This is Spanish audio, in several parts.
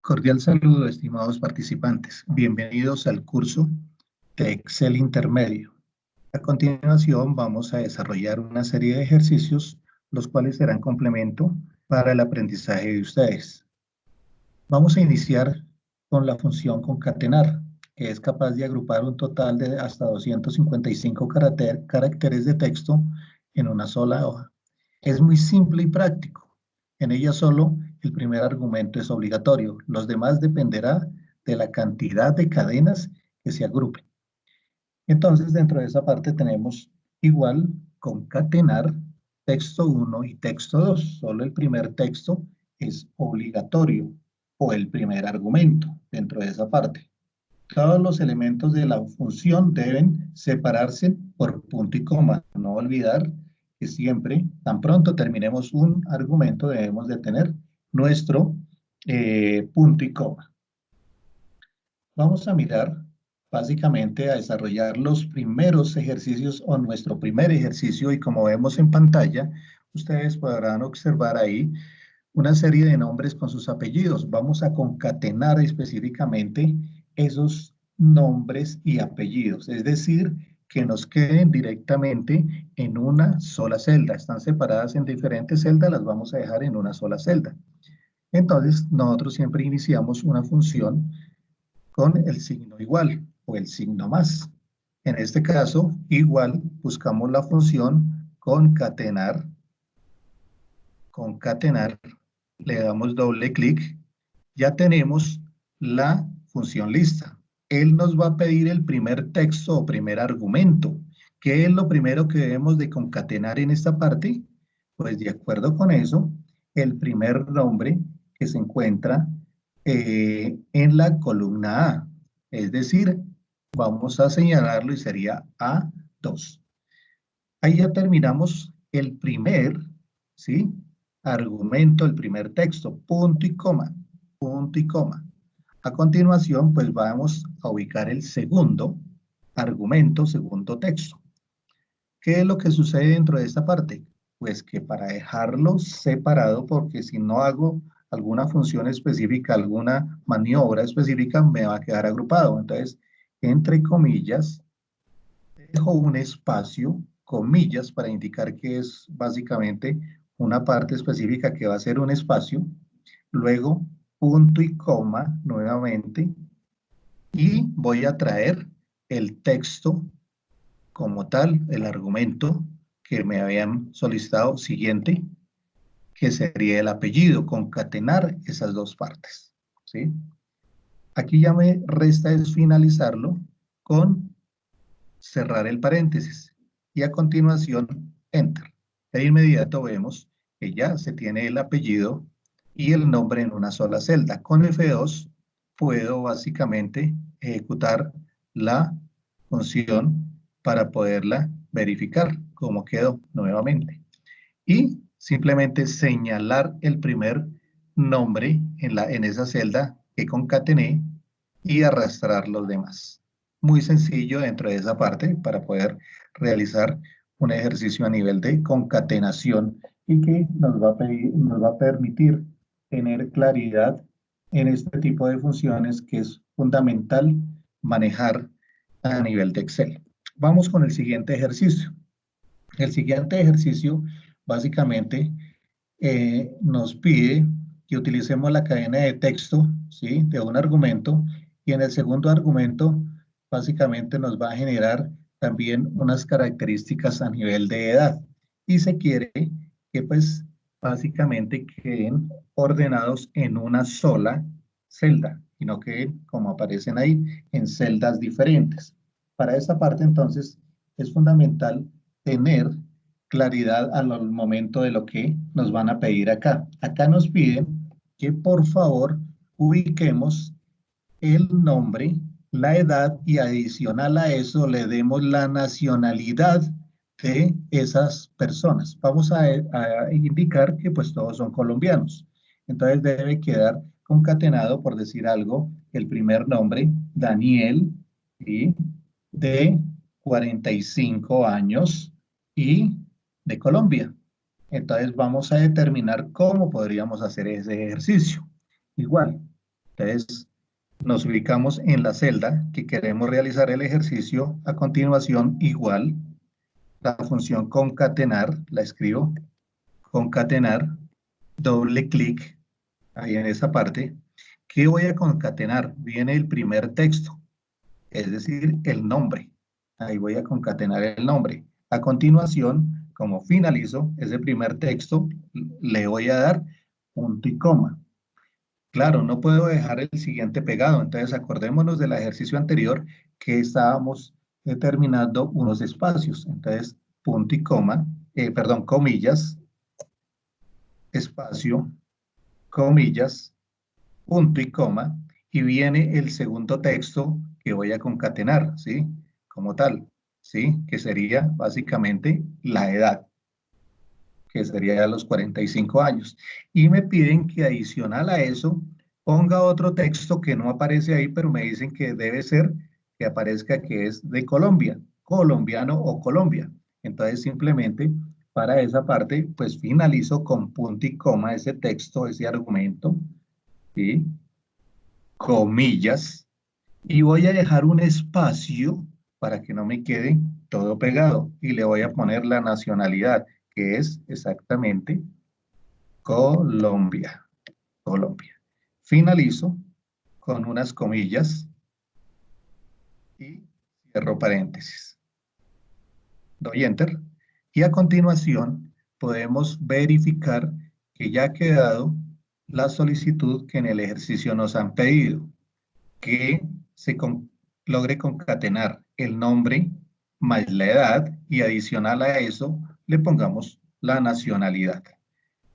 Cordial saludo, estimados participantes. Bienvenidos al curso de Excel Intermedio. A continuación, vamos a desarrollar una serie de ejercicios, los cuales serán complemento para el aprendizaje de ustedes. Vamos a iniciar con la función concatenar, que es capaz de agrupar un total de hasta 255 caracteres de texto en una sola hoja. Es muy simple y práctico. En ella solo el primer argumento es obligatorio. Los demás dependerá de la cantidad de cadenas que se agrupen. Entonces, dentro de esa parte tenemos igual concatenar texto 1 y texto 2. Solo el primer texto es obligatorio o el primer argumento dentro de esa parte. Todos los elementos de la función deben separarse por punto y coma. No olvidar que siempre, tan pronto terminemos un argumento, debemos de tener nuestro punto y coma. Vamos a mirar básicamente a desarrollar los primeros ejercicios o nuestro primer ejercicio, y como vemos en pantalla, ustedes podrán observar ahí una serie de nombres con sus apellidos. Vamos a concatenar específicamente esos nombres y apellidos, es decir, que nos queden directamente en una sola celda. Están separadas en diferentes celdas, las vamos a dejar en una sola celda. Entonces, nosotros siempre iniciamos una función con el signo igual o el signo más. En este caso, igual, buscamos la función concatenar, le damos doble clic, ya tenemos la función lista. Él nos va a pedir el primer texto o primer argumento. ¿Qué es lo primero que debemos de concatenar en esta parte? Pues de acuerdo con eso, el primer nombre que se encuentra en la columna A. Es decir, vamos a señalarlo y sería A2. Ahí ya terminamos el primer, ¿sí? Argumento, el primer texto, punto y coma, punto y coma. A continuación, pues vamos a ubicar el segundo argumento, segundo texto. ¿Qué es lo que sucede dentro de esta parte? Pues que para dejarlo separado, porque si no hago alguna función específica, alguna maniobra específica, me va a quedar agrupado. Entonces, entre comillas, dejo un espacio, comillas, para indicar que es básicamente una parte específica que va a ser un espacio, luego punto y coma nuevamente, y voy a traer el texto como tal, el argumento que me habían solicitado siguiente, que sería el apellido, concatenar esas dos partes, ¿sí? Aquí ya me resta es finalizarlo con cerrar el paréntesis y a continuación Enter. De inmediato vemos que ya se tiene el apellido y el nombre en una sola celda. Con F2 puedo básicamente ejecutar la función para poderla verificar cómo quedó nuevamente. Y simplemente señalar el primer nombre en esa celda que concatené y arrastrar los demás. Muy sencillo dentro de esa parte para poder realizar un ejercicio a nivel de concatenación y que nos va a permitir tener claridad en este tipo de funciones que es fundamental manejar a nivel de Excel. Vamos con el siguiente ejercicio. El siguiente ejercicio básicamente nos pide que utilicemos la cadena de texto, ¿sí?, de un argumento, y en el segundo argumento básicamente nos va a generar también unas características a nivel de edad, y se quiere que pues básicamente queden ordenados en una sola celda y no queden como aparecen ahí en celdas diferentes. Para esa parte entonces es fundamental tener claridad al momento de lo que nos van a pedir acá. Acá nos piden que por favor ubiquemos el nombre, la edad y adicional a eso le demos la nacionalidad de esas personas. Vamos a indicar que pues todos son colombianos. Entonces debe quedar concatenado, por decir algo, el primer nombre, Daniel, ¿sí?, de 45 años y de Colombia. Entonces vamos a determinar cómo podríamos hacer ese ejercicio. Igual, Entonces, nos ubicamos en la celda que queremos realizar el ejercicio. A continuación, igual, la función concatenar, la escribo, concatenar, doble clic, ahí en esa parte. ¿Qué voy a concatenar? Viene el primer texto, es decir, el nombre. Ahí voy a concatenar el nombre. A continuación, como finalizo ese primer texto, le voy a dar punto y coma. Claro, no puedo dejar el siguiente pegado, entonces acordémonos del ejercicio anterior que estábamos determinando unos espacios. Entonces, punto y coma, perdón, comillas, espacio, comillas, punto y coma, y viene el segundo texto que voy a concatenar, ¿sí? Como tal, ¿sí? Que sería básicamente la edad, que sería los 45 años. Y me piden que adicional a eso ponga otro texto que no aparece ahí, pero me dicen que debe ser que aparezca que es de Colombia, colombiano o Colombia. Entonces simplemente para esa parte, pues finalizo con punto y coma ese texto, ese argumento, ¿sí? Comillas, y voy a dejar un espacio para que no me quede todo pegado y le voy a poner la nacionalidad, que es exactamente Colombia. Colombia. Finalizo con unas comillas y cierro paréntesis. Doy enter y a continuación podemos verificar que ya ha quedado la solicitud que en el ejercicio nos han pedido, que se logre concatenar el nombre más la edad y adicional a eso le pongamos la nacionalidad.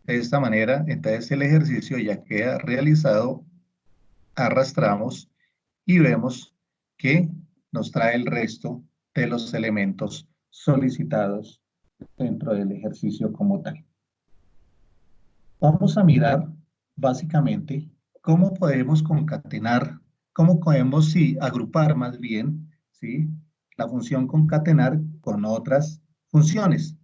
De esta manera, entonces el ejercicio ya queda realizado, arrastramos y vemos que nos trae el resto de los elementos solicitados dentro del ejercicio como tal. Vamos a mirar básicamente cómo podemos concatenar, cómo podemos sí, agrupar más bien, ¿sí? La función concatenar con otras funciones.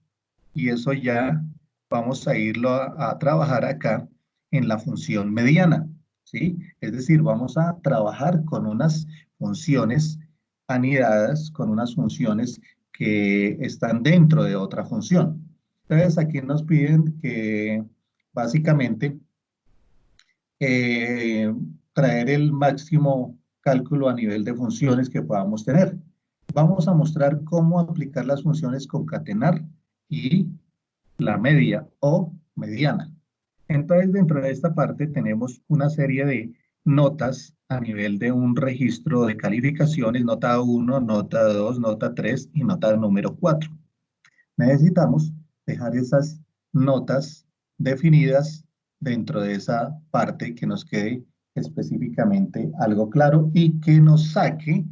Y eso ya vamos a irlo a trabajar acá en la función mediana, ¿sí? Es decir, vamos a trabajar con unas funciones anidadas, con unas funciones que están dentro de otra función. Entonces, aquí nos piden que básicamente eh, traer el máximo cálculo a nivel de funciones que podamos tener. Vamos a mostrar cómo aplicar las funciones concatenar y la media o mediana. Entonces, dentro de esta parte tenemos una serie de notas a nivel de un registro de calificaciones, nota 1, nota 2, nota 3 y nota número 4. Necesitamos dejar esas notas definidas dentro de esa parte que nos quede específicamente algo claro y que nos saque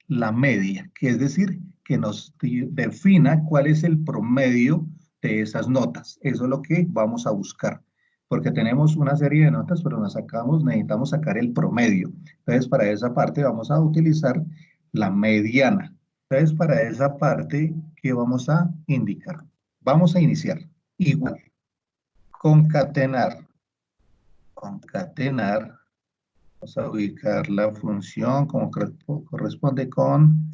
la media, que es decir, que nos defina cuál es el promedio de esas notas. Eso es lo que vamos a buscar, porque tenemos una serie de notas, pero necesitamos sacar el promedio. Entonces, para esa parte vamos a utilizar la mediana. Entonces, para esa parte, ¿qué vamos a indicar? Vamos a iniciar. Igual, concatenar. Concatenar. Vamos a ubicar la función como corresponde con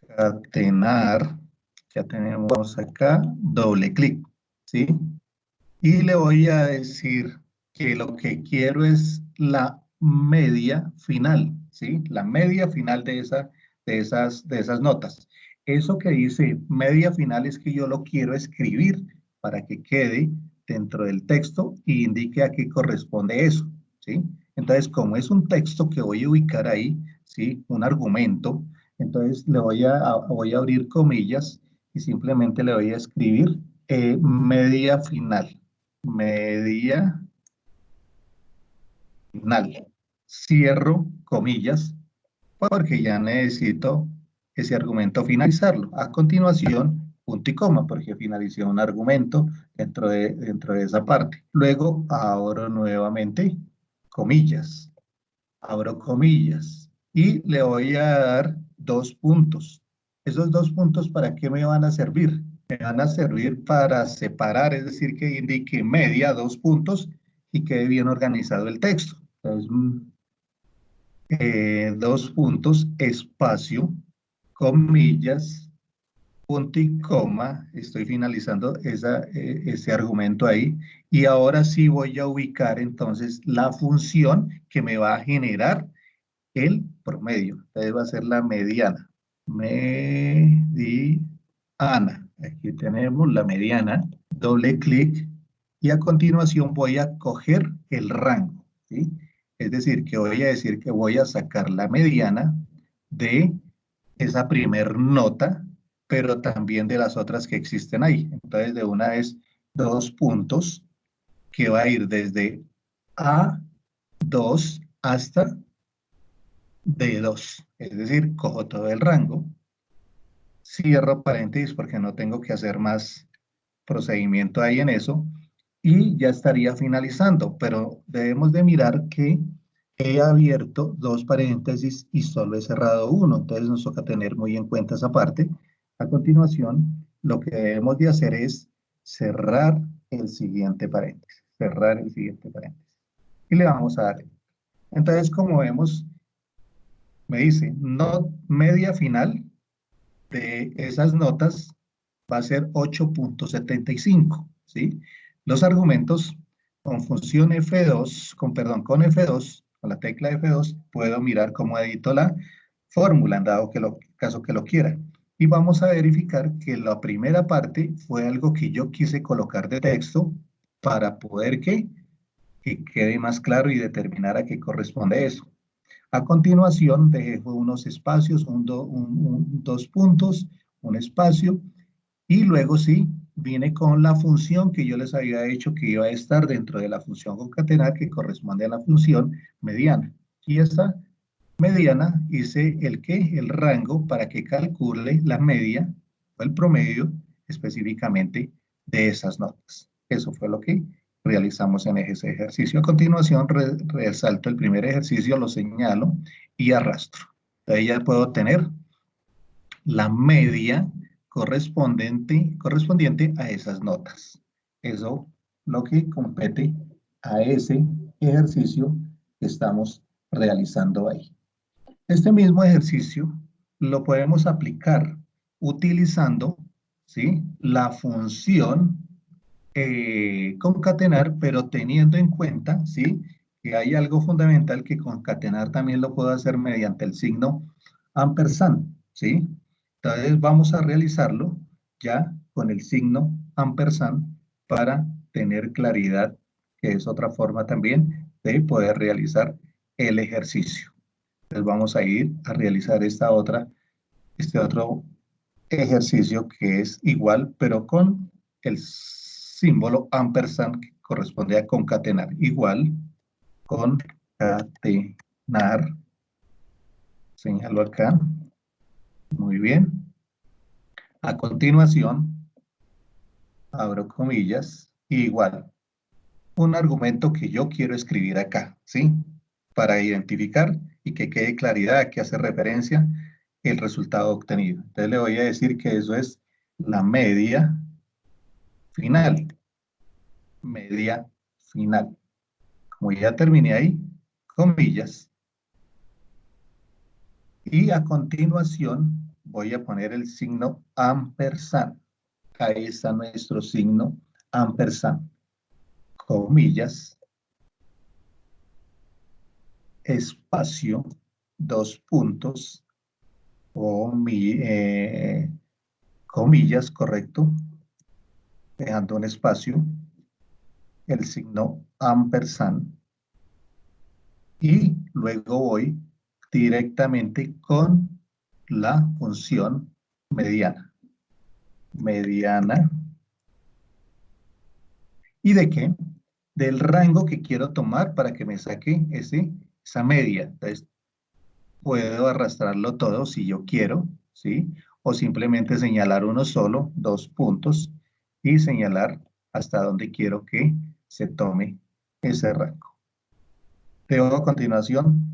concatenar. Ya tenemos acá doble clic, ¿sí? Y le voy a decir que lo que quiero es la media final, ¿sí? La media final de esas notas. Eso que dice media final es que yo lo quiero escribir para que quede dentro del texto y indique a qué corresponde eso, ¿sí? Entonces, como es un texto que voy a ubicar ahí, ¿sí? Un argumento, entonces voy a abrir comillas y simplemente le voy a escribir media final. Media final. Cierro comillas porque ya necesito ese argumento finalizarlo. A continuación, punto y coma, porque finalicé un argumento dentro de esa parte. Luego abro nuevamente comillas. Abro comillas y le voy a dar 2 puntos. Esos 2 puntos, ¿para qué me van a servir? Me van a servir para separar, es decir, que indique media, 2 puntos y quede bien organizado el texto. Entonces, dos puntos, espacio, comillas, punto y coma. Estoy finalizando ese argumento ahí. Y ahora sí voy a ubicar entonces la función que me va a generar el promedio. Entonces va a ser la mediana. Mediana. Aquí tenemos la mediana. Doble clic y a continuación voy a coger el rango, ¿sí? Es decir, que voy a decir que voy a sacar la mediana de esa primer nota, pero también de las otras que existen ahí. Entonces, de una es dos puntos que va a ir desde A2 hasta D2. Es decir, cojo todo el rango, cierro paréntesis porque no tengo que hacer más procedimiento ahí en eso y ya estaría finalizando, pero debemos de mirar que he abierto dos paréntesis y solo he cerrado uno, entonces nos toca tener muy en cuenta esa parte. A continuación, lo que debemos de hacer es cerrar el siguiente paréntesis, cerrar el siguiente paréntesis y le vamos a dar. Entonces, como vemos, me dice, no media final de esas notas va a ser 8.75, ¿sí? Los argumentos con función F2, con F2, con la tecla F2, puedo mirar cómo edito la fórmula, en dado que caso que lo quiera. Y vamos a verificar que la primera parte fue algo que yo quise colocar de texto para poder que quede más claro y determinar a qué corresponde eso. A continuación, dejo unos espacios, dos puntos, un espacio, y luego sí, viene con la función que yo les había dicho que iba a estar dentro de la función concatenar que corresponde a la función mediana. Y esta mediana hice el rango para que calcule la media o el promedio específicamente de esas notas. Eso fue lo que realizamos en ese ejercicio. A continuación, resalto el primer ejercicio, lo señalo y arrastro. Ahí ya puedo tener la media correspondiente a esas notas. Eso lo que compete a ese ejercicio que estamos realizando ahí. Este mismo ejercicio lo podemos aplicar utilizando, ¿sí?, la función concatenar, pero teniendo en cuenta, ¿sí?, que hay algo fundamental que concatenar también lo puedo hacer mediante el signo ampersand, ¿sí? Entonces vamos a realizarlo ya con el signo ampersand para tener claridad, que es otra forma también de poder realizar el ejercicio. Entonces vamos a ir a realizar este otro ejercicio que es igual, pero con el símbolo ampersand que corresponde a concatenar. Igual, concatenar, señalo acá, muy bien. A continuación, abro comillas, igual, un argumento que yo quiero escribir acá, ¿sí? Para identificar y que quede claridad a qué hace referencia el resultado obtenido. Entonces le voy a decir que eso es la media final. Media final. Como ya terminé ahí, comillas. Y a continuación voy a poner el signo ampersand. Ahí está nuestro signo ampersand. Comillas, espacio, dos puntos, comillas, correcto, dejando un espacio, el signo ampersand, y luego voy directamente con la función mediana. Mediana. ¿Y de qué? Del rango que quiero tomar para que me saque esa media. Entonces, puedo arrastrarlo todo si yo quiero, ¿sí? O simplemente señalar uno solo, dos puntos, y señalar hasta donde quiero que se tome ese rango. Debo a continuación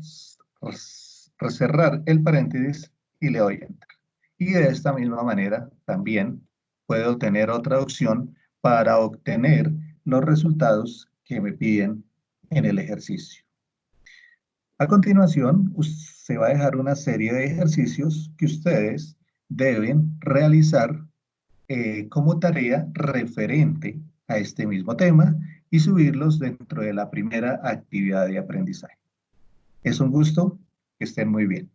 cerrar el paréntesis y le doy Enter. Y de esta misma manera también puedo tener otra opción para obtener los resultados que me piden en el ejercicio. A continuación, se va a dejar una serie de ejercicios que ustedes deben realizar como tarea referente a este mismo tema y subirlos dentro de la primera actividad de aprendizaje. Es un gusto, que estén muy bien.